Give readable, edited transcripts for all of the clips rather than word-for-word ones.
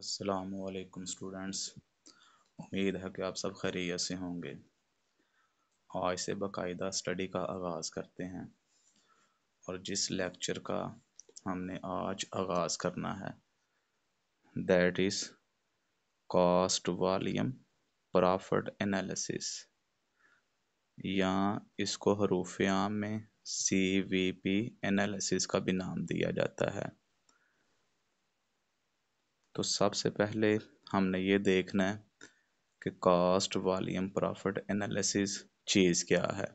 अस्सलामुअलैकुम स्टूडेंट्स। उम्मीद है कि आप सब खैरियत से होंगे। आज से बाकायदा स्टडी का आगाज़ करते हैं और जिस लेक्चर का हमने आज आगाज़ करना है that is cost volume profit analysis, या इसको हरूफ आम में CVP एनालिसिस का भी नाम दिया जाता है। तो सबसे पहले हमने ये देखना है कि कॉस्ट वॉल्यूम प्रॉफिट एनालिसिस चीज़ क्या है।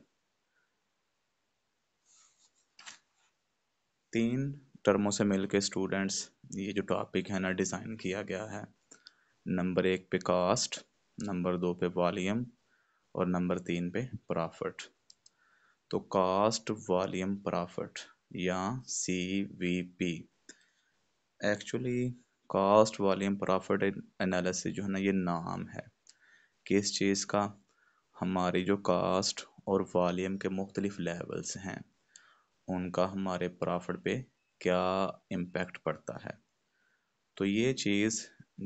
3 टर्मों से मिलके स्टूडेंट्स ये जो टॉपिक है ना डिज़ाइन किया गया है। नंबर 1 पे कॉस्ट, नंबर 2 पे वॉल्यूम और नंबर 3 पे प्रॉफिट। तो कॉस्ट वॉल्यूम प्रॉफिट या CVP, actually cost volume profit analysis जो है ना ये नाम है किस चीज़ का। हमारी जो कॉस्ट और वॉल्यूम के मुख्तलिफ लेवल्स हैं उनका हमारे प्रॉफिट पे क्या इम्पेक्ट पड़ता है। तो ये चीज़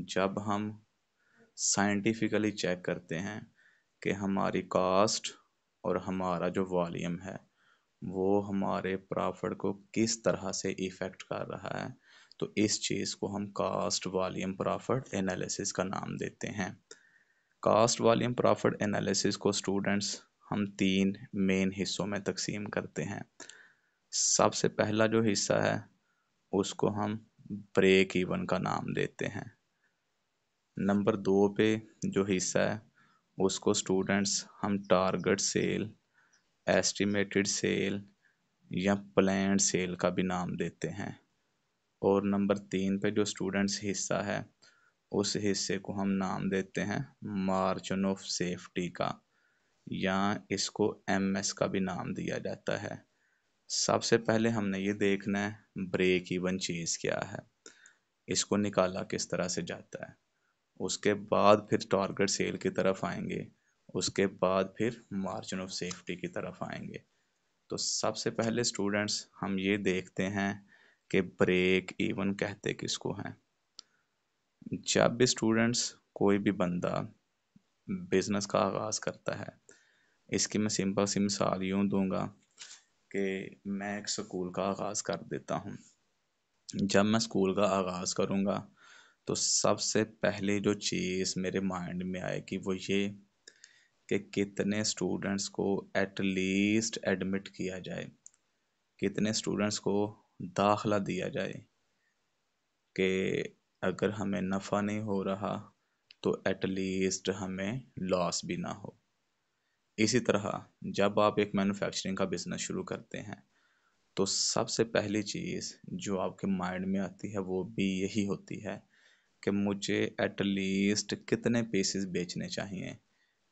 जब हम साइंटिफिकली चेक करते हैं कि हमारी कॉस्ट और हमारा जो वॉल्यूम है वो हमारे प्रॉफिट को किस तरह से इफ़ेक्ट कर रहा है, तो इस चीज़ को हम कॉस्ट वॉल्यूम प्रॉफिट एनालिसिस का नाम देते हैं। कॉस्ट वॉल्यूम प्रॉफिट एनालिसिस को स्टूडेंट्स हम 3 मेन हिस्सों में तकसीम करते हैं। सबसे पहला जो हिस्सा है उसको हम ब्रेक इवन का नाम देते हैं। नंबर 2 पे जो हिस्सा है उसको स्टूडेंट्स हम टारगेट सेल, एस्टिमेटेड सेल या प्लान्ड सेल का भी नाम देते हैं। और नंबर 3 पे जो स्टूडेंट्स हिस्सा है उस हिस्से को हम नाम देते हैं मार्जिन ऑफ सेफ्टी का, या इसको MS का भी नाम दिया जाता है। सबसे पहले हमने ये देखना है ब्रेक इवन चीज़ क्या है, इसको निकाला किस तरह से जाता है। उसके बाद फिर टारगेट सेल की तरफ आएंगे, उसके बाद फिर मार्जिन ऑफ सेफ्टी की तरफ आएंगे। तो सबसे पहले स्टूडेंट्स हम ये देखते हैं कि ब्रेक इवन कहते किसको हैं। जब भी स्टूडेंट्स कोई भी बंदा बिजनेस का आगाज़ करता है, इसकी मैं सिंपल सी मिसाल यूँ दूंगा कि मैं एक स्कूल का आगाज़ कर देता हूँ। जब मैं स्कूल का आगाज़ करूँगा तो सबसे पहले जो चीज़ मेरे माइंड में आएगी वो ये कि कितने स्टूडेंट्स को एटलीस्ट एडमिट किया जाए, कितने स्टूडेंट्स को दाखला दिया जाए कि अगर हमें नफ़ा नहीं हो रहा तो एटलीस्ट हमें लॉस भी ना हो। इसी तरह जब आप एक मैन्युफैक्चरिंग का बिज़नेस शुरू करते हैं तो सबसे पहली चीज़ जो आपके माइंड में आती है वो भी यही होती है कि मुझे एटलीस्ट कितने पीसेस बेचने चाहिए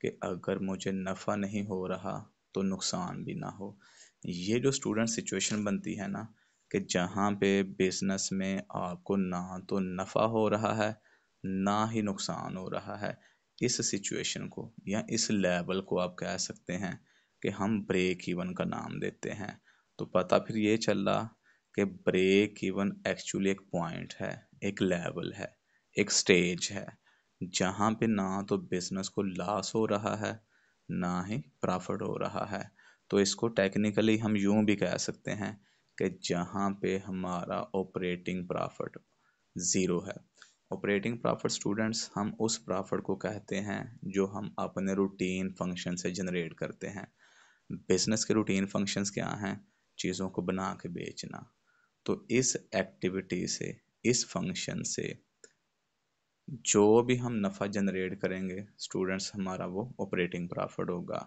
कि अगर मुझे नफ़ा नहीं हो रहा तो नुकसान भी ना हो। ये जो स्टूडेंट सिचुएशन बनती है ना कि जहाँ पे बिज़नेस में आपको ना तो नफ़ा हो रहा है ना ही नुकसान हो रहा है, इस सिचुएशन को या इस लेवल को आप कह सकते हैं कि हम ब्रेक इवन का नाम देते हैं। तो पता फिर ये चल रहा कि ब्रेक इवन एक्चुअली एक पॉइंट है, एक लेवल है, एक स्टेज है जहाँ पे ना तो बिजनेस को लॉस हो रहा है ना ही प्रॉफिट हो रहा है। तो इसको टेक्निकली हम यूं भी कह सकते हैं कि जहाँ पे हमारा ऑपरेटिंग प्रॉफिट ज़ीरो है। ऑपरेटिंग प्रॉफिट स्टूडेंट्स हम उस प्रॉफिट को कहते हैं जो हम अपने रूटीन फंक्शन से जनरेट करते हैं। बिजनेस के रूटीन फंक्शंस क्या हैं? चीज़ों को बना के बेचना। तो इस एक्टिविटी से, इस फंक्शन से जो भी हम नफ़ा जनरेट करेंगे स्टूडेंट्स हमारा वो ऑपरेटिंग प्रॉफिट होगा।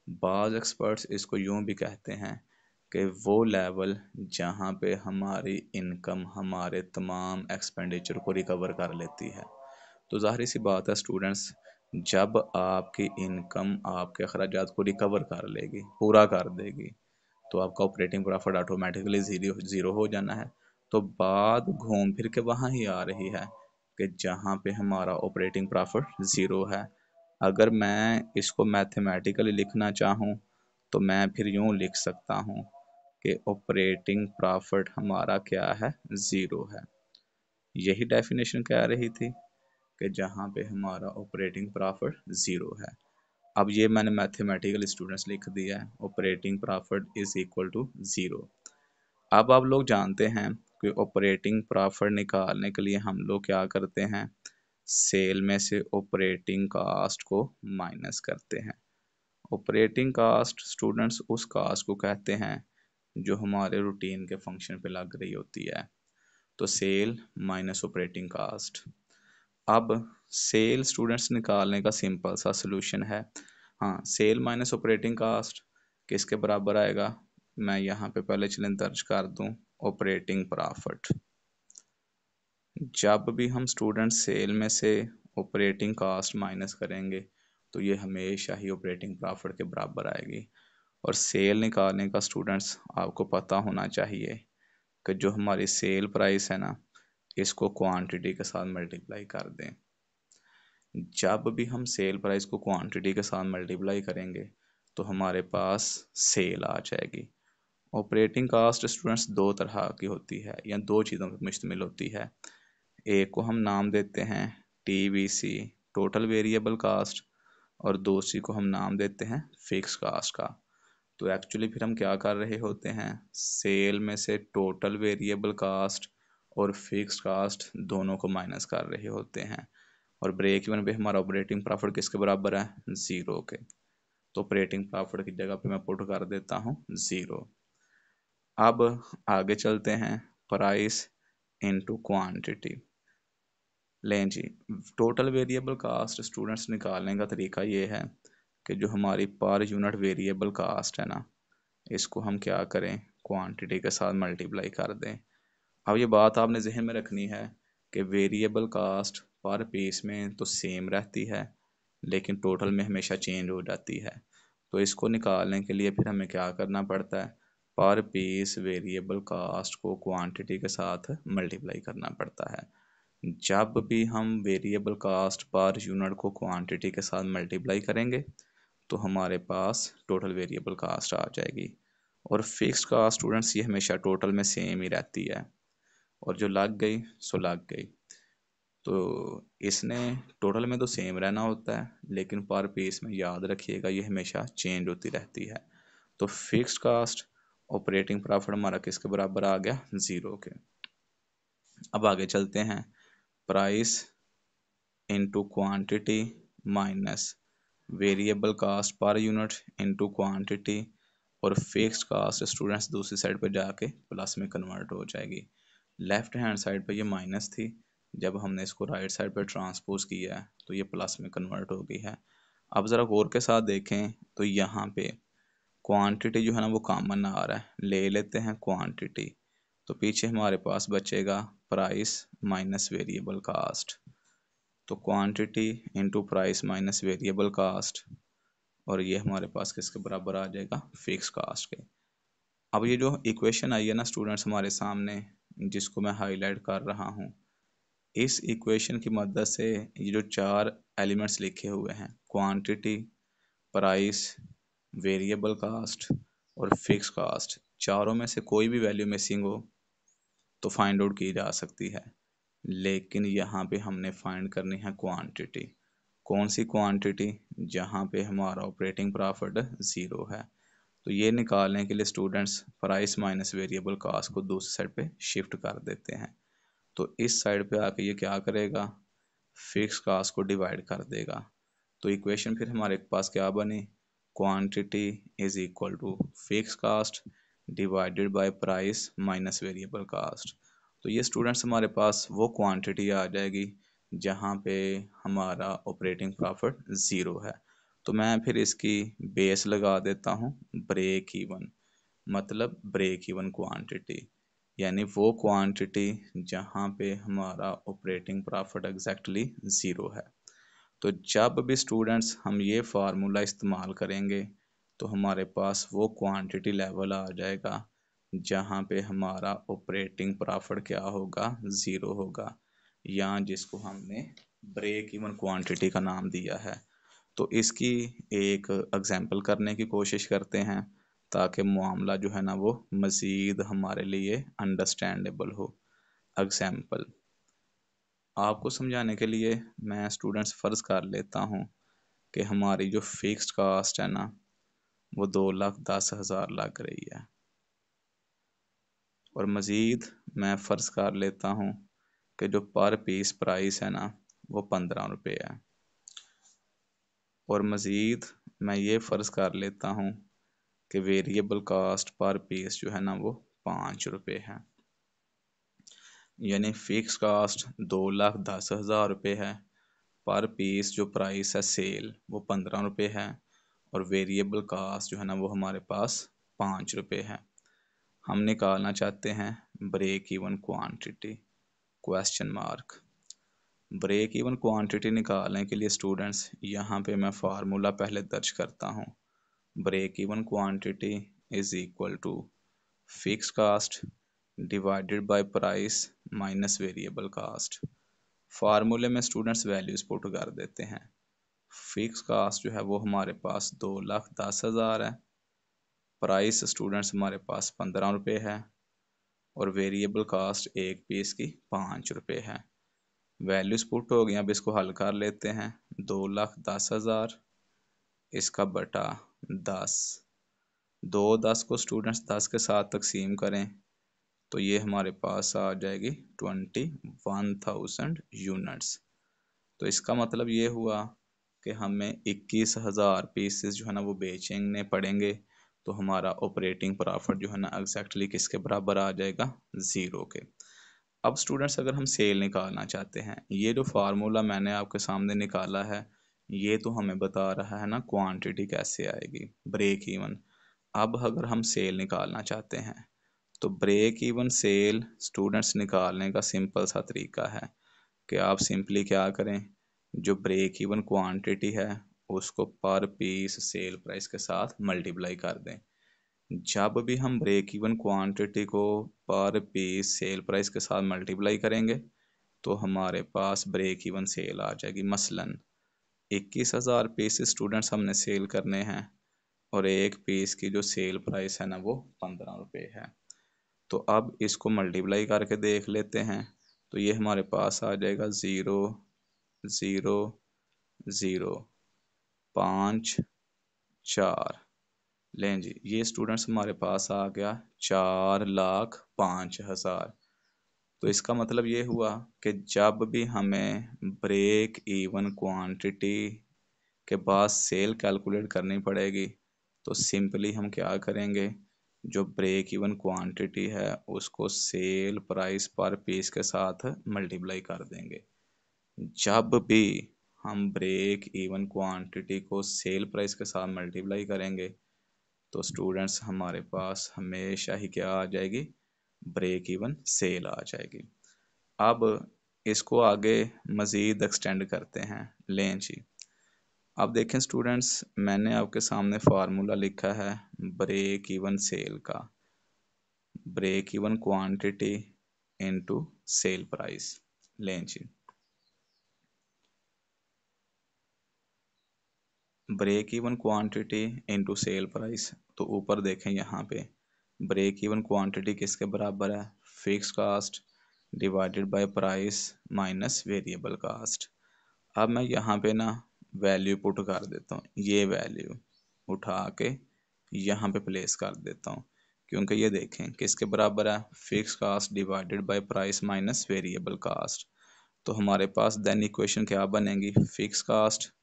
बाज़ एक्सपर्ट्स इसको यूँ भी कहते हैं कि वो लेवल जहाँ पे हमारी इनकम हमारे तमाम एक्सपेंडिचर को रिकवर कर लेती है। तो ज़ाहिर सी बात है स्टूडेंट्स, जब आपकी इनकम आपके अखराजात को रिकवर कर लेगी, पूरा कर देगी, तो आपका ऑपरेटिंग प्रॉफिट ऑटोमेटिकली ज़ीरो हो जाना है। तो बात घूम फिर के वहाँ ही आ रही है कि जहाँ पे हमारा ऑपरेटिंग प्रॉफिट ज़ीरो है। अगर मैं इसको मैथमेटिकली लिखना चाहूँ तो मैं फिर यूँ लिख सकता हूँ कि ऑपरेटिंग प्रॉफिट हमारा क्या है? ज़ीरो है। यही डेफिनेशन क्या आ रही थी कि जहाँ पे हमारा ऑपरेटिंग प्रॉफिट ज़ीरो है। अब ये मैंने मैथमेटिकल स्टूडेंट्स लिख दिया है, operating profit is equal to zero. अब आप लोग जानते हैं कि ऑपरेटिंग प्रॉफिट निकालने के लिए हम लोग क्या करते हैं, सेल में से ऑपरेटिंग कास्ट को माइनस करते हैं। ऑपरेटिंग कास्ट स्टूडेंट्स उस कास्ट को कहते हैं जो हमारे रूटीन के फंक्शन पे लग रही होती है। तो सेल माइनस ऑपरेटिंग कास्ट। अब सेल स्टूडेंट्स निकालने का सिंपल सा सोल्यूशन है। हाँ, सेल माइनस ऑपरेटिंग कास्ट किसके बराबर आएगा, मैं यहाँ पे पहले चलें दर्ज कर दूँ, ऑपरेटिंग प्रॉफिट। जब भी हम स्टूडेंट सेल में से ऑपरेटिंग कास्ट माइनस करेंगे तो ये हमेशा ही ऑपरेटिंग प्रॉफिट के बराबर आएगी। और सेल निकालने का स्टूडेंट्स आपको पता होना चाहिए कि जो हमारी सेल प्राइस है ना, इसको क्वांटिटी के साथ मल्टीप्लाई कर दें। जब भी हम सेल प्राइस को क्वांटिटी के साथ मल्टीप्लाई करेंगे तो हमारे पास सेल आ जाएगी। ऑपरेटिंग कास्ट स्टूडेंट्स दो तरह की होती है या दो चीज़ों पर मुश्तमिल होती है। एक को हम नाम देते हैं TVC, टोटल वेरिएबल कास्ट, और दूसरी को हम नाम देते हैं फिक्स कास्ट का। तो एक्चुअली फिर हम क्या कर रहे होते हैं, सेल में से टोटल वेरिएबल कास्ट और फिक्स कास्ट दोनों को माइनस कर रहे होते हैं। और ब्रेक इवन पे हमारा ऑपरेटिंग प्रॉफिट किसके बराबर है, ज़ीरो के। तो ऑपरेटिंग प्रॉफिट की जगह पे मैं पुट कर देता हूँ ज़ीरो। अब आगे चलते हैं, प्राइस इनटू क्वांटिटी। लें जी, टोटल वेरिएबल कास्ट स्टूडेंट्स निकालने का तरीका ये है कि जो हमारी पर यूनिट वेरिएबल कास्ट है ना, इसको हम क्या करें, क्वांटिटी के साथ मल्टीप्लाई कर दें। अब ये बात आपने जहन में रखनी है कि वेरिएबल कास्ट पर पीस में तो सेम रहती है लेकिन टोटल में हमेशा चेंज हो जाती है। तो इसको निकालने के लिए फिर हमें क्या करना पड़ता है, पर पीस वेरिएबल कास्ट को क्वांटिटी के साथ मल्टीप्लाई करना पड़ता है। जब भी हम वेरिएबल कास्ट पर यूनिट को क्वांटिटी के साथ मल्टीप्लाई करेंगे तो हमारे पास टोटल वेरिएबल कास्ट आ जाएगी। और फिक्स्ड कास्ट स्टूडेंट्स ये हमेशा टोटल में सेम ही रहती है, और जो लग गई सो लग गई। तो इसने टोटल में तो सेम रहना होता है लेकिन पर पीस में याद रखिएगा ये हमेशा चेंज होती रहती है। तो फिक्स्ड कास्ट ऑपरेटिंग प्रॉफिट हमारा किसके बराबर आ गया, ज़ीरो के। अब आगे चलते हैं, price into quantity minus variable cost per unit into quantity, और फिक्स्ड कास्ट स्टूडेंट्स दूसरी साइड पर जाके प्लस में कन्वर्ट हो जाएगी। लेफ्ट हैंड साइड पे ये माइनस थी, जब हमने इसको राइट साइड पे ट्रांसपोज किया है तो ये प्लस में कन्वर्ट हो गई है। अब ज़रा गौर के साथ देखें तो यहाँ पे क्वांटिटी जो है ना वो कॉमन आ रहा है, ले लेते हैं क्वांटिटी। तो पीछे हमारे पास बचेगा प्राइस माइनस वेरिएबल कास्ट। तो quantity into price minus variable cost, और ये हमारे पास किसके बराबर आ जाएगा, फिक्स कास्ट के। अब ये जो इक्वेशन आई है ना स्टूडेंट्स हमारे सामने, जिसको मैं हाईलाइट कर रहा हूँ, इस इक्वेशन की मदद से ये जो चार एलिमेंट्स लिखे हुए हैं, क्वांटिटी, प्राइस, वेरिएबल कास्ट और फिक्स कास्ट, चारों में से कोई भी वैल्यू मिसिंग हो तो फाइंड आउट की जा सकती है। लेकिन यहाँ पे हमने फाइंड करनी है क्वांटिटी। कौन सी क्वांटिटी, जहाँ पे हमारा ऑपरेटिंग प्रॉफिट ज़ीरो है। तो ये निकालने के लिए students price minus variable cost को दूसरी साइड पे शिफ्ट कर देते हैं। तो इस साइड पे आके ये क्या करेगा, फिक्स कास्ट को डिवाइड कर देगा। तो इक्वेशन फिर हमारे पास क्या बनी, quantity is equal to fix cost divided by price minus variable cost. तो ये स्टूडेंट्स हमारे पास वो क्वांटिटी आ जाएगी जहाँ पे हमारा ऑपरेटिंग प्रॉफिट ज़ीरो है। तो मैं फिर इसकी बेस लगा देता हूँ ब्रेक इवन, मतलब ब्रेक इवन क्वांटिटी, यानी वो क्वांटिटी जहाँ पे हमारा ऑपरेटिंग प्रॉफिट एग्जैक्टली ज़ीरो है। तो जब भी स्टूडेंट्स हम ये फार्मूला इस्तेमाल करेंगे तो हमारे पास वो क्वांटिटी लेवल आ जाएगा जहाँ पे हमारा ऑपरेटिंग प्रॉफिट क्या होगा, ज़ीरो होगा, या जिसको हमने ब्रेक इवन क्वांटिटी का नाम दिया है। तो इसकी एक एग्जांपल करने की कोशिश करते हैं ताकि मामला जो है ना वो मज़ीद हमारे लिए अंडरस्टैंडेबल हो। एग्जांपल, आपको समझाने के लिए मैं स्टूडेंट्स फ़र्ज़ कर लेता हूँ कि हमारी जो फिक्स्ड कास्ट है ना वो 2,10,000 लग रही है, और मज़ीद मैं फ़र्ज़ कर लेता हूँ कि जो पर पीस प्राइस है ना वो 15 रुपये है, और मज़ीद मैं ये फ़र्ज़ कर लेता हूँ कि वेरिएबल कास्ट पर पीस जो है ना वो 5 रुपये है। यानी फिक्स कास्ट 2,10,000 रुपये है, पर पीस जो प्राइस है सेल वो 15 रुपये है, और वेरिएबल कास्ट जो है ना वो हमारे पास 5 रुपये है। हम निकालना चाहते हैं break even quantity, question mark. Break even quantity निकालने के लिए स्टूडेंट्स यहाँ पे मैं फार्मूला पहले दर्ज करता हूँ। Break even quantity is equal to fix cost divided by price minus variable cost. फार्मूले में स्टूडेंट्स वैल्यूज पुट कर देते हैं। फिक्स कास्ट जो है वो हमारे पास 2,10,000 है, प्राइस स्टूडेंट्स हमारे पास 15 रुपये है, और वेरिएबल कास्ट एक पीस की 5 रुपये है। वैल्यूज पुट हो गई, अब इसको हल कर लेते हैं। 2,10,000 इसका बटा 10, 2 10 को स्टूडेंट्स 10 के साथ तकसीम करें तो ये हमारे पास आ जाएगी 21,000 यूनिट्स। तो इसका मतलब ये हुआ कि हमें 21,000 पीसेस जो है ना वो बेचने पड़ेंगे, तो हमारा ऑपरेटिंग प्रॉफिट जो है ना एग्जैक्टली किसके बराबर आ जाएगा, 0 के। अब स्टूडेंट्स अगर हम सेल निकालना चाहते हैं, ये जो फार्मूला मैंने आपके सामने निकाला है ये तो हमें बता रहा है ना क्वांटिटी कैसे आएगी, ब्रेक इवन। अब अगर हम सेल निकालना चाहते हैं तो ब्रेक इवन सेल स्टूडेंट्स निकालने का सिंपल सा तरीका है कि आप सिंपली क्या करें, जो ब्रेक इवन क्वांटिटी है उसको पर पीस सेल प्राइस के साथ मल्टीप्लाई कर दें। जब भी हम ब्रेक इवन क्वांटिटी को पर पीस सेल प्राइस के साथ मल्टीप्लाई करेंगे तो हमारे पास ब्रेक इवन सेल आ जाएगी। मसलन 21,000 पीस स्टूडेंट्स हमने सेल करने हैं, और एक पीस की जो सेल प्राइस है ना वो 15 रुपये है। तो अब इसको मल्टीप्लाई करके देख लेते हैं, तो ये हमारे पास आ जाएगा 0 0 0 5 4। लें जी, ये स्टूडेंट्स हमारे पास आ गया 4,05,000। तो इसका मतलब ये हुआ कि जब भी हमें ब्रेक इवन क्वांटिटी के बाद सेल कैलकुलेट करनी पड़ेगी तो सिंपली हम क्या करेंगे, जो ब्रेक इवन क्वांटिटी है उसको सेल प्राइस पर पीस के साथ मल्टीप्लाई कर देंगे। जब भी हम ब्रेक इवन क्वांटिटी को सेल प्राइस के साथ मल्टीप्लाई करेंगे तो स्टूडेंट्स हमारे पास हमेशा ही क्या आ जाएगी, ब्रेक इवन सेल आ जाएगी। अब इसको आगे मज़ीद एक्सटेंड करते हैं। लें जी, अब देखें स्टूडेंट्स, मैंने आपके सामने फार्मूला लिखा है ब्रेक इवन सेल का, break even quantity into sale price. लें जी, break even quantity into sale price, तो ऊपर देखें यहाँ पे ब्रेक इवन क्वांटिटी किसके बराबर है, fix cost divided by price minus variable cost. अब मैं यहाँ पे ना वैल्यू पुट कर देता हूँ, ये वैल्यू उठा के यहाँ पे प्लेस कर देता हूँ, क्योंकि ये देखें किसके बराबर है, fix cost divided by price minus variable cost. तो हमारे पास देन इक्वेशन क्या बनेगी, fix cost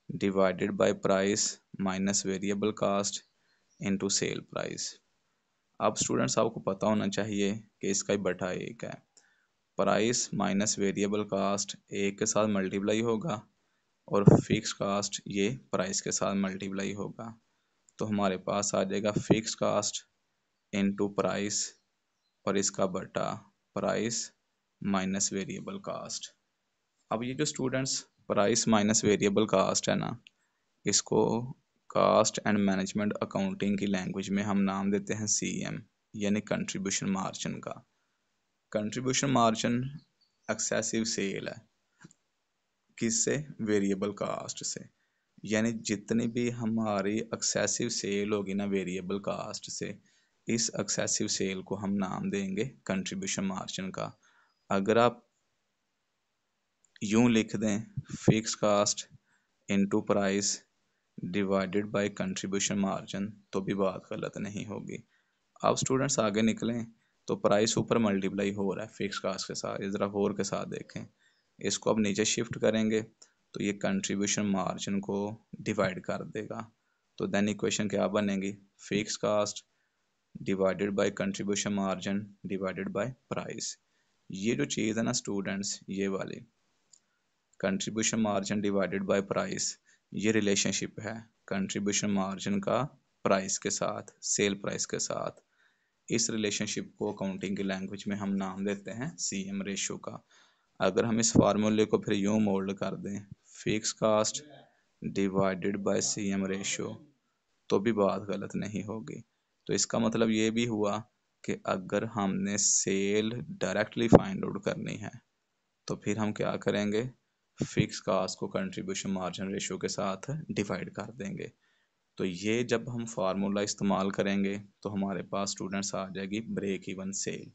divided by price minus variable cost into sale price. अब स्टूडेंट्स आपको पता होना चाहिए कि इसका ही बटा एक है, प्राइस माइनस वेरिएबल कास्ट एक के साथ मल्टीप्लाई होगा और फिक्स कास्ट ये प्राइस के साथ मल्टीप्लाई होगा। तो हमारे पास आ जाएगा फिक्स कास्ट इनटू प्राइस और इसका बटा प्राइस माइनस वेरिएबल कास्ट। अब ये जो students price minus variable cost है ना, इसको कास्ट एंड मैनेजमेंट अकाउंटिंग की लैंग्वेज में हम नाम देते हैं CM, यानी कंट्रीब्यूशन मार्जिन का। कंट्रीब्यूशन मार्जिन एक्सेसिव सेल है, किससे, वेरिएबल कास्ट से। यानी जितनी भी हमारी एक्सेसिव सेल होगी ना वेरिएबल कास्ट से, इस एक्सेसिव सेल को हम नाम देंगे कंट्रीब्यूशन मार्जिन का। अगर आप यूं लिख दें, fix cost into price divided by contribution margin, तो भी बात गलत नहीं होगी। अब स्टूडेंट्स आगे निकलें तो प्राइस ऊपर मल्टीप्लाई हो रहा है फिक्स कास्ट के साथ, इस तरह 4 के साथ देखें, इसको अब नीचे शिफ्ट करेंगे तो ये कंट्रीब्यूशन मार्जिन को डिवाइड कर देगा। तो देन इक्वेशन क्या बनेगी, fix cost divided by contribution margin divided by price. ये जो चीज़ है ना स्टूडेंट्स, ये वाली contribution margin divided by price, ये रिलेशनशिप है कंट्रीब्यूशन मार्जिन का प्राइस के साथ, सेल प्राइस के साथ। इस रिलेशनशिप को अकाउंटिंग की लैंग्वेज में हम नाम देते हैं सीएम रेशो का। अगर हम इस फार्मूले को फिर यूं मोल्ड कर दें, fix cost divided by CM ratio, तो भी बात गलत नहीं होगी। तो इसका मतलब ये भी हुआ कि अगर हमने सेल डायरेक्टली फाइंड आउट करनी है तो फिर हम क्या करेंगे, फिक्स कास्ट को कंट्रीब्यूशन मार्जिन रेशो के साथ डिवाइड कर देंगे। तो ये जब हम फार्मूला इस्तेमाल करेंगे तो हमारे पास स्टूडेंट्स आ जाएगी ब्रेक इवन सेल।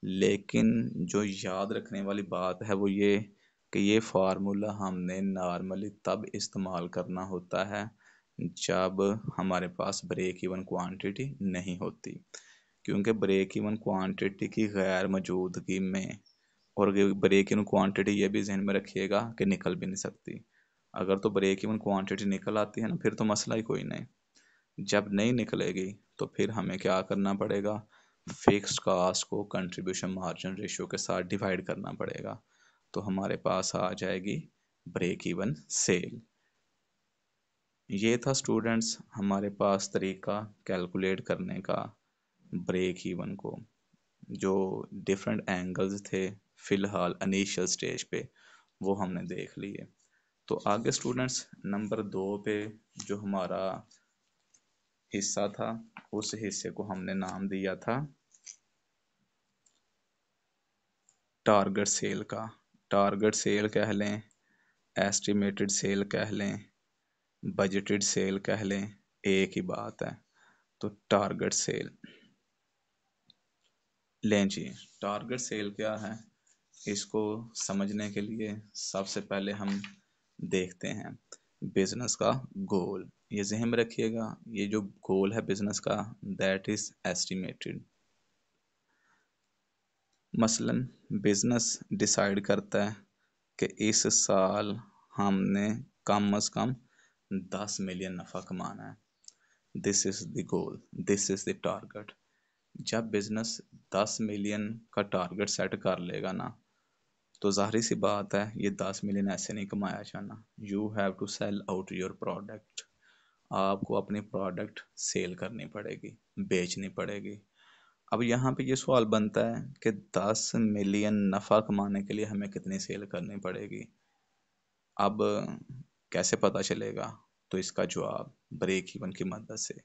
लेकिन जो याद रखने वाली बात है वो ये कि ये फार्मूला हमने नॉर्मली तब इस्तेमाल करना होता है जब हमारे पास ब्रेक इवन क्वांटिटी नहीं होती, क्योंकि ब्रेक इवन क्वांटिटी की गैर मौजूदगी में, और ब्रेक इवन क्वांटिटी ये भी जहन में रखिएगा कि निकल भी नहीं सकती। अगर तो ब्रेक इवन क्वांटिटी निकल आती है ना, फिर तो मसला ही कोई नहीं। जब नहीं निकलेगी तो फिर हमें क्या करना पड़ेगा, फिक्स्ड कास्ट को कंट्रीब्यूशन मार्जिन रेशियो के साथ डिवाइड करना पड़ेगा। तो हमारे पास आ जाएगी ब्रेक इवन सेल। ये था स्टूडेंट्स हमारे पास तरीका कैलकुलेट करने का ब्रेक इवन को, जो डिफरेंट एंगल्स थे फिलहाल इनिशियल स्टेज पे वो हमने देख लिए। तो आगे स्टूडेंट्स नंबर 2 पे जो हमारा हिस्सा था, उस हिस्से को हमने नाम दिया था टारगेट सेल का। टारगेट सेल कह लें, एस्टिमेटेड सेल कह लें, बजटेड सेल कह लें, एक ही बात है। तो टारगेट सेल लें जी। टारगेट सेल क्या है, इसको समझने के लिए सबसे पहले हम देखते हैं बिजनेस का गोल। ये ज़हन में रखिएगा, ये जो गोल है बिजनेस का, दैट इज एस्टिमेटेड। मसलन बिजनेस डिसाइड करता है कि इस साल हमने कम से कम 10 मिलियन नफ़ा कमाना है। This is the goal, this is the target. जब बिजनेस 10 मिलियन का टारगेट सेट कर लेगा ना, तो जाहिर सी बात है ये 10 मिलियन ऐसे नहीं कमाया जाना। You have to sell out your product. आपको अपनी प्रोडक्ट सेल करनी पड़ेगी, बेचनी पड़ेगी। अब यहाँ पे ये सवाल बनता है कि 10 मिलियन नफ़ा कमाने के लिए हमें कितनी सेल करनी पड़ेगी। अब कैसे पता चलेगा, तो इसका जवाब ब्रेक इवन की मदद से।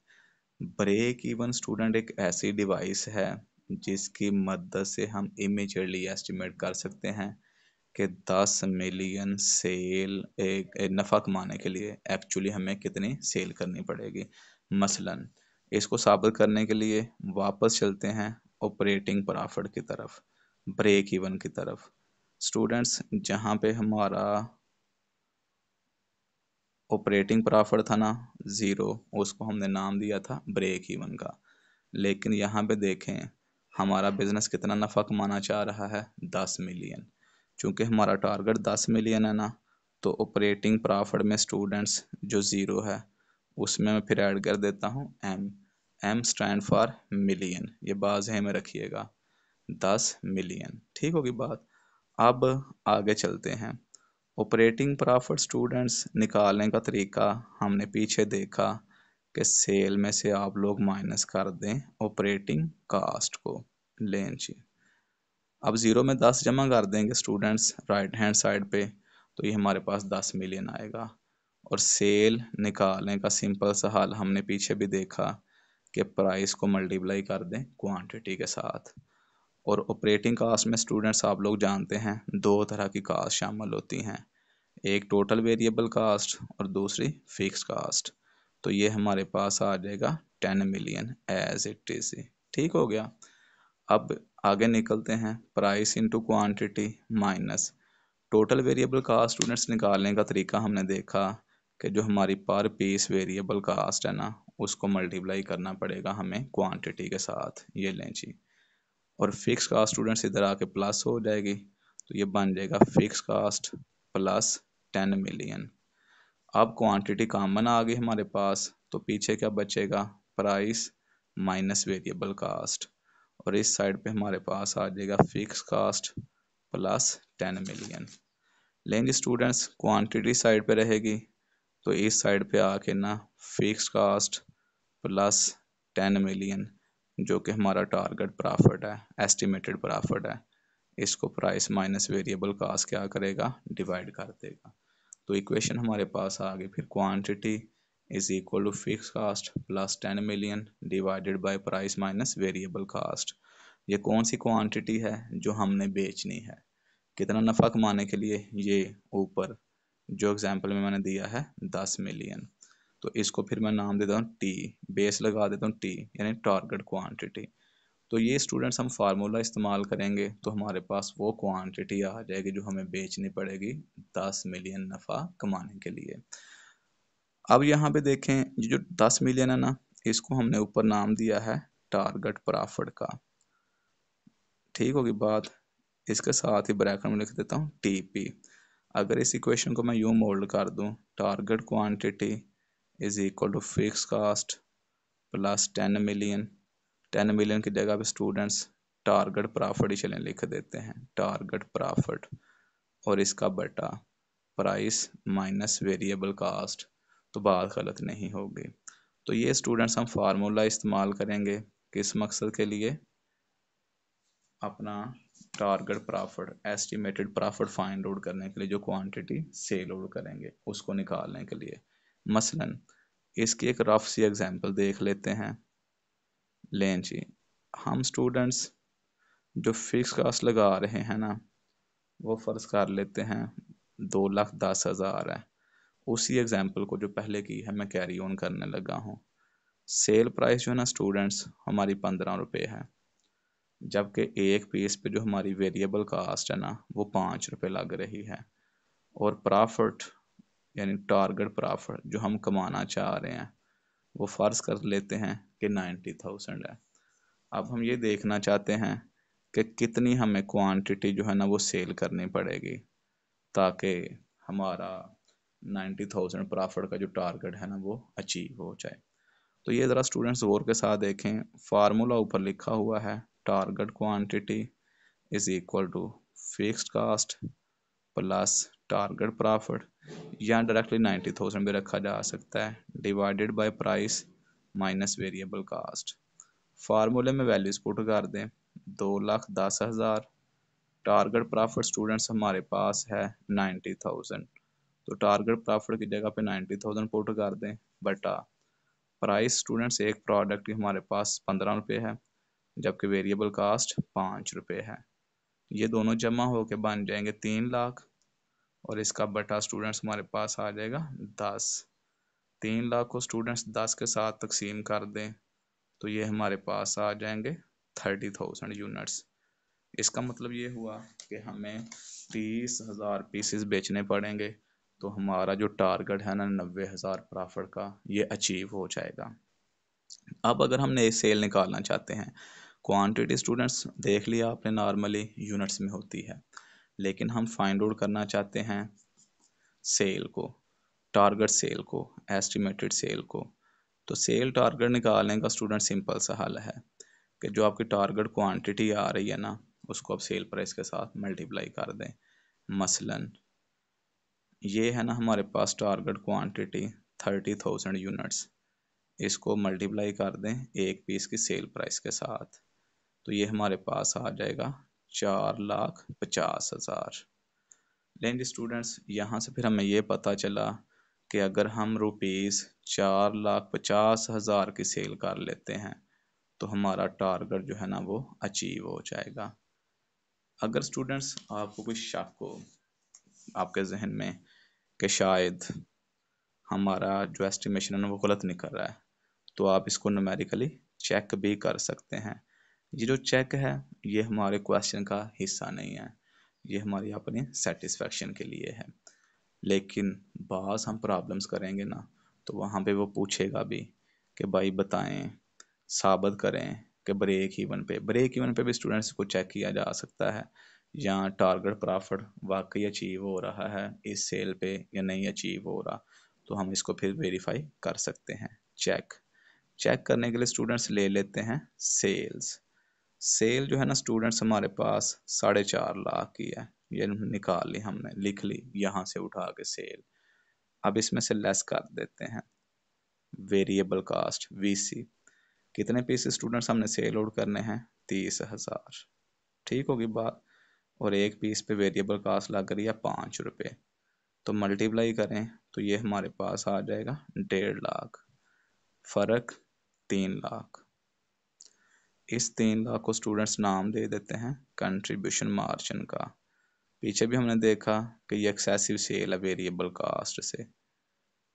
ब्रेक इवन स्टूडेंट एक ऐसी डिवाइस है जिसकी मदद से हम इमीडिएटली एस्टिमेट कर सकते हैं कि 10 मिलियन सेल एक नफ़ा कमाने के लिए एक्चुअली हमें कितनी सेल करनी पड़ेगी। मसलन इसको साबित करने के लिए वापस चलते हैं ऑपरेटिंग प्रॉफिट की तरफ, ब्रेक इवन की तरफ। स्टूडेंट्स जहाँ पे हमारा ऑपरेटिंग प्रॉफिट था ना 0, उसको हमने नाम दिया था ब्रेक इवन का। लेकिन यहाँ पे देखें हमारा बिजनेस कितना नफ़ा कमाना चाह रहा है, 10 मिलियन। चूँकि हमारा टारगेट 10 मिलियन है ना, तो ऑपरेटिंग प्रॉफिट में स्टूडेंट्स जो 0 है उसमें मैं फिर ऐड कर देता हूँ M. M stand for million, ये बात ज़हन में रखिएगा, 10 मिलियन। ठीक होगी बात। अब आगे चलते हैं। ऑपरेटिंग प्रॉफिट स्टूडेंट्स निकालने का तरीका हमने पीछे देखा कि सेल में से आप लोग माइनस कर दें ऑपरेटिंग कास्ट को। लें जी, अब 0 में 10 जमा कर देंगे स्टूडेंट्स राइट हैंड साइड पे, तो ये हमारे पास 10 मिलियन आएगा। और सेल निकालने का सिंपल सा हाल हमने पीछे भी देखा कि प्राइस को मल्टीप्लाई कर दें क्वांटिटी के साथ। और ऑपरेटिंग कास्ट में स्टूडेंट्स आप लोग जानते हैं 2 तरह की कास्ट शामिल होती हैं, एक टोटल वेरिएबल कास्ट और दूसरी फिक्स कास्ट। तो ये हमारे पास आ जाएगा 10 मिलियन एज इट इज। ठीक हो गया। अब आगे निकलते हैं, price into quantity minus total variable cost students निकालने का तरीका हमने देखा कि जो हमारी पर पीस वेरिएबल कास्ट है ना, उसको मल्टीप्लाई करना पड़ेगा हमें क्वांटिटी के साथ, ये लें जी। और फिक्स कास्ट स्टूडेंट्स इधर आके प्लस हो जाएगी, तो ये बन जाएगा फिक्स कास्ट प्लस 10 मिलियन। अब क्वांटिटी कॉमन आ गई हमारे पास, तो पीछे क्या बचेगा, प्राइस माइनस वेरिएबल कास्ट, और इस साइड पे हमारे पास आ जाएगा फिक्स कास्ट प्लस 10 मिलियन। लेंगे स्टूडेंट्स क्वांटिटी साइड पे रहेगी, तो इस साइड पे आके ना फिक्स कास्ट प्लस 10 मिलियन, जो कि हमारा टारगेट प्रॉफिट है, एस्टिमेटेड प्रॉफिट है, इसको प्राइस माइनस वेरिएबल कास्ट क्या करेगा, डिवाइड कर देगा। तो इक्वेशन हमारे पास आ गई फिर, quantity is equal to fix cost plus 10 million divided by price minus variable cost. ये कौन सी क्वांटिटी है जो हमने बेचनी है, कितना नफ़ा कमाने के लिए, ये ऊपर जो एग्जांपल में मैंने दिया है 10 मिलियन। तो इसको फिर मैं नाम देता हूँ टी, बेस लगा देता हूँ टी, यानी टारगेट क्वांटिटी। तो ये स्टूडेंट्स हम फार्मूला इस्तेमाल करेंगे तो हमारे पास वो क्वांटिटी आ जाएगी जो हमें बेचनी पड़ेगी 10 मिलियन नफ़ा कमाने के लिए। अब यहाँ पे देखें, ये जो 10 मिलियन है ना, इसको हमने ऊपर नाम दिया है टारगेट प्रॉफिट का, ठीक होगी बात। इसके साथ ही ब्रैकेट में लिख देता हूँ टीपी। अगर इस इक्वेशन को मैं यूँ मोल्ड कर दूँ, target quantity is equal to fix cost plus 10 million, 10 million की जगह पे स्टूडेंट्स टारगेट प्रॉफिट ही चलें लिख देते हैं, टारगेट प्रॉफिट, और इसका बटा प्राइस माइनस वेरिएबल कास्ट, तो बात गलत नहीं होगी। तो ये स्टूडेंट्स हम फार्मूला इस्तेमाल करेंगे किस मकसद के लिए, अपना target profit, estimated profit find out करने के लिए, जो क्वांटिटी सेल आउट करेंगे उसको निकालने के लिए। मसलन इसकी एक रफ सी एग्जांपल देख लेते हैं। लें जी, हम स्टूडेंट्स जो फिक्स कास्ट लगा रहे हैं ना, वो फ़र्ज कर लेते हैं 2,10,000 है। उसी एग्जांपल को जो पहले की है मैं कैरी ऑन करने लगा हूँ। सेल प्राइस जो है ना स्टूडेंट्स हमारी 15 रुपये है, जबकि एक पीस पे जो हमारी वेरिएबल कास्ट है ना वो 5 रुपये लग रही है, और प्रॉफिट यानी टारगेट प्रॉफिट जो हम कमाना चाह रहे हैं वो फ़र्ज कर लेते हैं कि 90,000 है। अब हम ये देखना चाहते हैं कि कितनी हमें क्वांटिटी जो है ना वो सेल करनी पड़ेगी ताकि हमारा 90,000 प्रॉफिट का जो टारगेट है ना वो अचीव हो जाए। तो ये ज़रा स्टूडेंट्स गौर के साथ देखें, फार्मूला ऊपर लिखा हुआ है target quantity is equal to fixed cost plus target profit, या डायरेक्टली 90,000 भी रखा जा सकता है, divided by price minus variable cost. फार्मूले में वैल्यूज पुट कर दें, 2,10,000, टारगेट प्रॉफिट स्टूडेंट्स हमारे पास है 90,000, तो टारगेट प्रॉफिट की जगह पे 90,000 पुट कर दें, बटा प्राइस स्टूडेंट्स एक प्रोडक्ट की हमारे पास 15 रुपये है, जबकि वेरिएबल कास्ट 5 रुपये है। ये दोनों जमा होकर बन जाएंगे 3 लाख, और इसका बटा स्टूडेंट्स हमारे पास आ जाएगा 10। 3 लाख को स्टूडेंट्स 10 के साथ तकसीम कर दें तो ये हमारे पास आ जाएंगे 30,000 यूनिट्स। इसका मतलब ये हुआ कि हमें 30,000 पीसेस बेचने पड़ेंगे, तो हमारा जो टारगेट है ना 90,000 प्रॉफिट का, ये अचीव हो जाएगा। अब अगर हमने सेल निकालना चाहते हैं, क्वांटिटी स्टूडेंट्स देख लिया आपने नॉर्मली यूनिट्स में होती है, लेकिन हम फाइंड आउट करना चाहते हैं सेल को, टारगेट सेल को, एस्टिमेटेड सेल को। तो सेल टारगेट निकालने का स्टूडेंट सिंपल सा हल है कि जो आपकी टारगेट क्वांटिटी आ रही है ना उसको आप सेल प्राइस के साथ मल्टीप्लाई कर दें। मसलन ये है ना हमारे पास टारगेट क्वांटिटी 30,000 यूनिट्स, इसको मल्टीप्लाई कर दें एक पीस की सेल प्राइस के साथ, तो ये हमारे पास आ जाएगा 4,50,000। लेकिन स्टूडेंट्स यहाँ से फिर हमें ये पता चला कि अगर हम रुपीज़ 4,50,000 की सेल कर लेते हैं तो हमारा टारगेट जो है ना वो अचीव हो जाएगा। अगर स्टूडेंट्स आपको कोई शक हो आपके जहन में कि शायद हमारा जो एस्टिमेशन है ना वो गलत निकल रहा है, तो आप इसको न्यूमेरिकली चेक भी कर सकते हैं। ये जो चेक है ये हमारे क्वेश्चन का हिस्सा नहीं है, ये हमारी अपनी सेटिस्फेक्शन के लिए है। लेकिन बास हम प्रॉब्लम्स करेंगे ना, तो वहाँ पे वो पूछेगा भी कि भाई बताएं, साबित करें कि ब्रेक इवन पे भी स्टूडेंट्स को चेक किया जा सकता है या टारगेट प्रॉफिट वाकई अचीव हो रहा है इस सेल पे या नहीं अचीव हो रहा, तो हम इसको फिर वेरीफाई कर सकते हैं। चेक करने के लिए स्टूडेंट्स ले लेते हैं सेल्स। सेल जो है ना स्टूडेंट्स हमारे पास 4.5 लाख की है, ये निकाल ली हमने, लिख ली यहाँ से उठा के सेल। अब इसमें से लेस कर देते हैं वेरिएबल कास्ट वीसी। कितने पीस स्टूडेंट्स हमने सेल आउट करने हैं? 30,000। ठीक होगी बात। और एक पीस पे वेरिएबल कास्ट लग रही है 5 रुपये, तो मल्टीप्लाई करें तो ये हमारे पास आ जाएगा 1.5 लाख। फर्क 3 लाख। इस 3 लाख को स्टूडेंट्स नाम दे देते हैं कंट्रीब्यूशन मार्जिन का। पीछे भी हमने देखा कि ये एक्सेसिव सेल है वेरिएबल कास्ट से।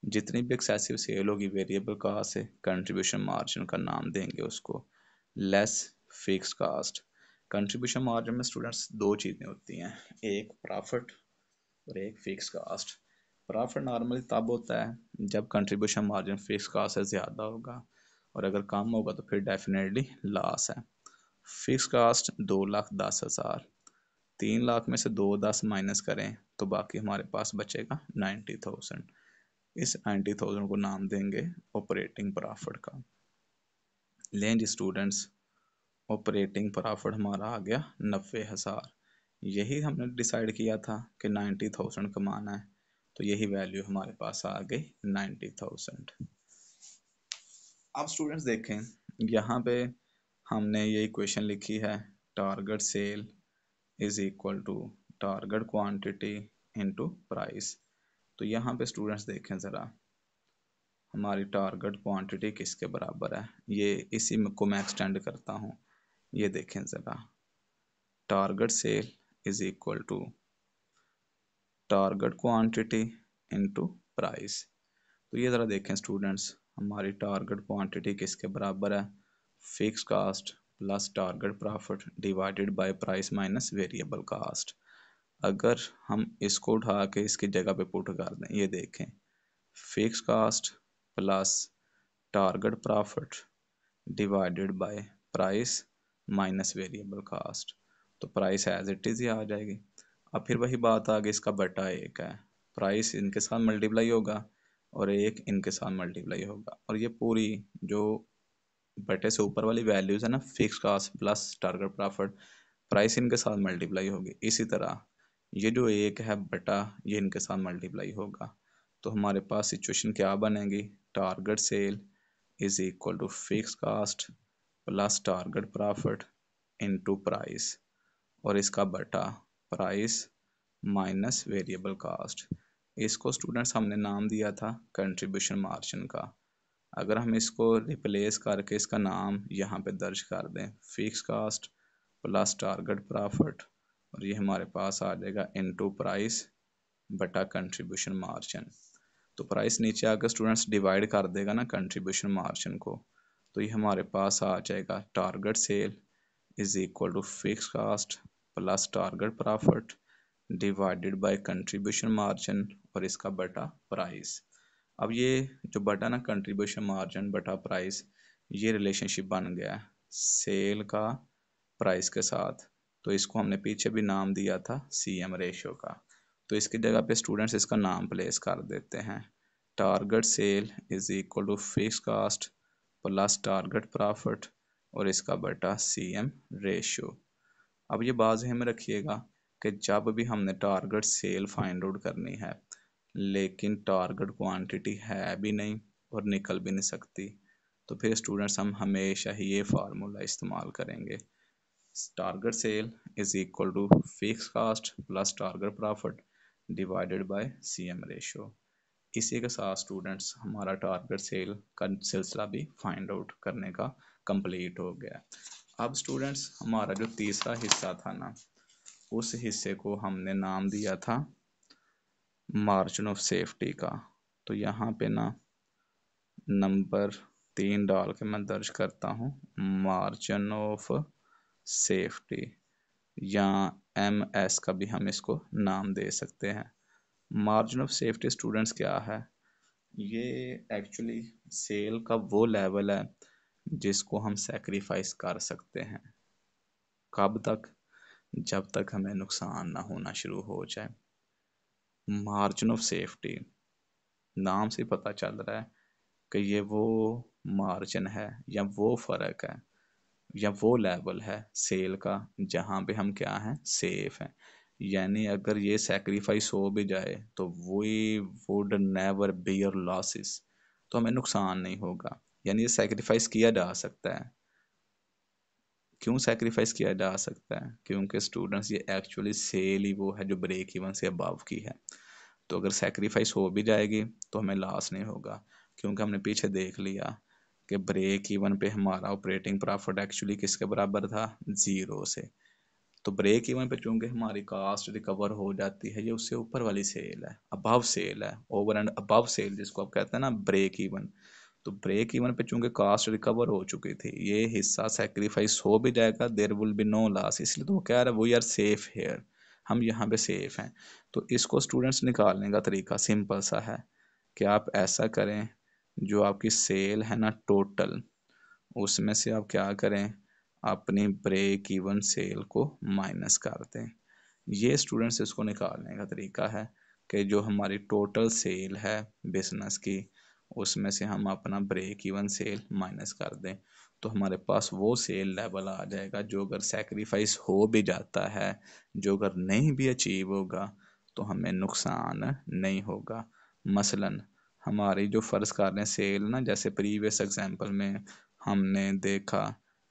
जितनी भी एक्सेसिव सेल होगी वेरिएबल कास्ट से, कंट्रीब्यूशन मार्जिन का नाम देंगे उसको, less fix cost. Contribution margin में स्टूडेंट्स दो चीज़ें होती हैं, एक प्रॉफिट और एक फिक्स कास्ट। प्रॉफिट नॉर्मली तब होता है जब कंट्रीब्यूशन मार्जिन फिक्स कास्ट से ज़्यादा होगा, और अगर कम होगा तो फिर डेफिनेटली लॉस है। Fix cost 2,10,000। 3 लाख में से 2,10 माइनस करें तो बाकी हमारे पास बचेगा 90,000। इस 90,000 को नाम देंगे ऑपरेटिंग प्रॉफिट का। लें जी स्टूडेंट्स, ऑपरेटिंग प्रॉफिट हमारा आ गया 90,000। यही हमने डिसाइड किया था कि 90,000 कमाना है, तो यही वैल्यू हमारे पास आ गई 90,000। अब स्टूडेंट्स देखें, यहाँ पे हमने ये इक्वेशन लिखी है, target sale is equal to target quantity into price. तो यहाँ पे स्टूडेंट्स देखें ज़रा, हमारी टारगेट क्वांटिटी किसके बराबर है, ये इसी में को मैं एक्सटेंड करता हूँ। ये देखें ज़रा, target sale is equal to target quantity into price. तो ये ज़रा देखें स्टूडेंट्स, हमारी टारगेट क्वांटिटी किसके बराबर है? Fix cost plus target profit divided by price minus variable cost. अगर हम इसको उठा के इसकी जगह पे पुट कर दें, ये देखें, fix cost plus target profit divided by price minus variable cost, तो प्राइस एज इट इज़ ही आ जाएगी। अब फिर वही बात आ गई, इसका बटा 1 है, प्राइस इनके साथ मल्टीप्लाई होगा और 1 इनके साथ मल्टीप्लाई होगा, और ये पूरी जो बटे से ऊपर वाली वैल्यूज़ है ना, fix cost plus target profit, price इनके साथ मल्टीप्लाई होगी। इसी तरह ये जो 1 है बटा ये इनके साथ मल्टीप्लाई होगा, तो हमारे पास सिचुएशन क्या बनेगी? Target sale is equal to fix cost plus target profit into price, और इसका बटा प्राइस माइनस वेरिएबल कास्ट। इसको स्टूडेंट्स हमने नाम दिया था कंट्रीब्यूशन मार्जिन का। अगर हम इसको रिप्लेस करके इसका नाम यहाँ पे दर्ज कर दें, fix cost plus target profit, और ये हमारे पास आ जाएगा इनटू प्राइस बटा कंट्रीब्यूशन मार्जिन। तो प्राइस नीचे आकर स्टूडेंट्स डिवाइड कर देगा ना कंट्रीब्यूशन मार्जिन को, तो ये हमारे पास आ जाएगा target sale is equal to fix cost plus target profit divided by contribution margin, और इसका बटा प्राइस। अब ये जो बटा ना कंट्रीब्यूशन मार्जिन बटा प्राइस, ये रिलेशनशिप बन गया है सेल का प्राइस के साथ, तो इसको हमने पीछे भी नाम दिया था CM रेशियो का। तो इसकी जगह पे स्टूडेंट्स इसका नाम प्लेस कर देते हैं, target sale is equal to fix cost plus target profit, और इसका बटा CM रेशियो। अब ये बात ध्यान में रखिएगा कि जब भी हमने टारगेट सेल फाइंड आउट करनी है लेकिन टारगेट क्वांटिटी है भी नहीं और निकल भी नहीं सकती, तो फिर स्टूडेंट्स हम हमेशा ही ये फार्मूला इस्तेमाल करेंगे, target sale is equal to fix cost plus target profit divided by CM ratio. इसी के साथ स्टूडेंट्स हमारा टारगेट सेल का सिलसिला भी फाइंड आउट करने का कंप्लीट हो गया। अब स्टूडेंट्स हमारा जो तीसरा हिस्सा था ना, उस हिस्से को हमने नाम दिया था मार्जिन ऑफ सेफ्टी का। तो यहाँ पे ना नंबर 3 डाल के मैं दर्ज करता हूँ मार्जिन ऑफ सेफ्टी। या MS का भी हम इसको नाम दे सकते हैं। मार्जिन ऑफ सेफ्टी स्टूडेंट्स क्या है? ये एक्चुअली सेल का वो लेवल है जिसको हम सेक्रीफाइस कर सकते हैं। कब तक? जब तक हमें नुकसान ना होना शुरू हो जाए। मार्जिन ऑफ सेफ्टी, नाम से पता चल रहा है कि ये वो मार्जिन है या वो फर्क है या वो लेवल है सेल का जहाँ पे हम क्या हैं, सेफ हैं। यानी अगर ये सेक्रीफाइस हो भी जाए तो we would never bear losses, तो हमें नुकसान नहीं होगा। यानी ये सेक्रीफाइस किया जा सकता है। क्यों सेक्रीफाइस किया जा सकता है? क्योंकि स्टूडेंट्स ये एक्चुअली सेल ही वो है जो ब्रेक इवन से अबव की है। तो अगर सेक्रीफाइस हो भी जाएगी तो हमें लॉस नहीं होगा, क्योंकि हमने पीछे देख लिया कि ब्रेक इवन पे हमारा ऑपरेटिंग प्रॉफिट एक्चुअली किसके बराबर था, 0 से। तो ब्रेक इवन पे चूंकि हमारी कास्ट रिकवर हो जाती है, ये उससे ऊपर वाली सेल है, अबव सेल है, ओवर एंड अबव सेल जिसको आप कहते हैं ना ब्रेक इवन। तो ब्रेक इवन पे चूंकि कास्ट रिकवर हो चुकी थी, ये हिस्सा सेक्रीफाइस हो भी जाएगा, there will be no loss, इसलिए तो वो कह रहा है वी आर सेफ हेयर, हम यहाँ पे सेफ हैं। तो इसको स्टूडेंट्स निकालने का तरीका सिंपल सा है कि आप ऐसा करें, जो आपकी सेल है ना टोटल, उसमें से आप क्या करें, अपनी ब्रेक इवन सेल को माइनस कर दें। ये स्टूडेंट्स इसको निकालने का तरीका है कि जो हमारी टोटल सेल है बिजनेस की, उसमें से हम अपना ब्रेक इवन सेल माइनस कर दें, तो हमारे पास वो सेल लेवल आ जाएगा जो अगर सेक्रीफाइस हो भी जाता है, जो अगर नहीं भी अचीव होगा, तो हमें नुकसान नहीं होगा। मसलन हमारी जो फ़र्ज़ कर लें सेल ना, जैसे प्रीवियस एग्जांपल में हमने देखा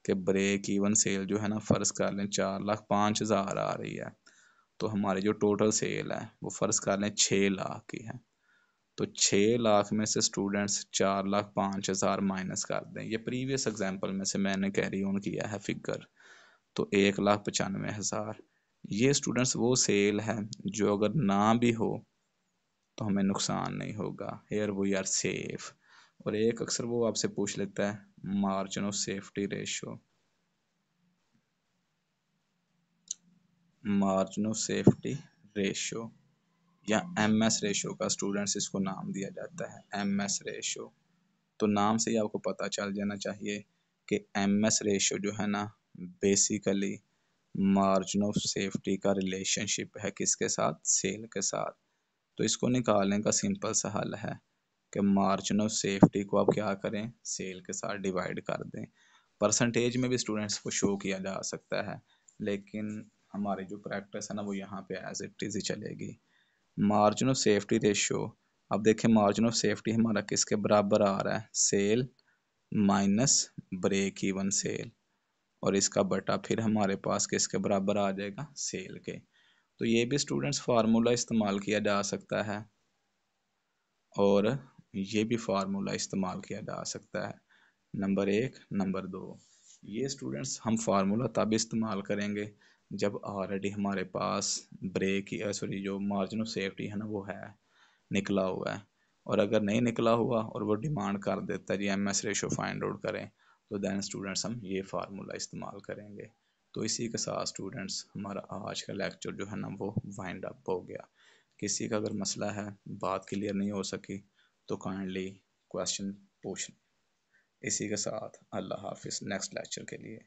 कि ब्रेक इवन सेल जो है ना, फ़र्ज़ कर लें 4,05,000 आ रही है, तो हमारी जो टोटल सेल है वो फ़र्ज़ कर लें 6 लाख की है। तो 6 लाख में से स्टूडेंट्स 4,05,000 माइनस कर दें, ये प्रीवियस एग्जांपल में से मैंने कैरी ऑन किया है फिगर। तो 1,95,000, ये स्टूडेंट्स वो सेल है जो अगर ना भी हो तो हमें नुकसान नहीं होगा, हेयर वी आर सेफ। और एक अक्सर वो आपसे पूछ लेता है margin of safety ratio, margin of safety ratio या MS रेशो का स्टूडेंट्स इसको नाम दिया जाता है, MS रेशो। तो नाम से ही आपको पता चल जाना चाहिए कि MS रेशो जो है ना, बेसिकली मार्जिन ऑफ सेफ्टी का रिलेशनशिप है किसके साथ, सेल के साथ। तो इसको निकालने का सिंपल सा हल है कि मार्जिन ऑफ सेफ्टी को आप क्या करें, सेल के साथ डिवाइड कर दें। परसेंटेज में भी स्टूडेंट्स को शो किया जा सकता है, लेकिन हमारी जो प्रैक्टिस है ना, वो यहाँ पे एज इट इज़ ही चलेगी। मार्जिन ऑफ सेफ्टी रेशियो, अब देखें मार्जिन ऑफ सेफ्टी हमारा किसके बराबर आ रहा है, sale minus break even sale, और इसका बटा फिर हमारे पास किसके बराबर आ जाएगा, सेल के। तो ये भी स्टूडेंट्स फार्मूला इस्तेमाल किया जा सकता है और ये भी फार्मूला इस्तेमाल किया जा सकता है। नंबर 1, नंबर 2, ये स्टूडेंट्स हम फार्मूला तब इस्तेमाल करेंगे जब ऑलरेडी हमारे पास ब्रेक सॉरी जो मार्जिन ऑफ सेफ्टी है ना वो है, निकला हुआ है। और अगर नहीं निकला हुआ और वो डिमांड कर देता है जी MS रेशो फाइंड आउट करें, तो देन स्टूडेंट्स हम ये फार्मूला इस्तेमाल करेंगे। तो इसी के साथ स्टूडेंट्स हमारा आज का लेक्चर जो है ना वो वाइंड अप हो गया। किसी का अगर मसला है, बात क्लियर नहीं हो सकी, तो काइंडली क्वेश्चन पूछ। इसी के साथ अल्लाह हाफिज़, नेक्स्ट लेक्चर के लिए।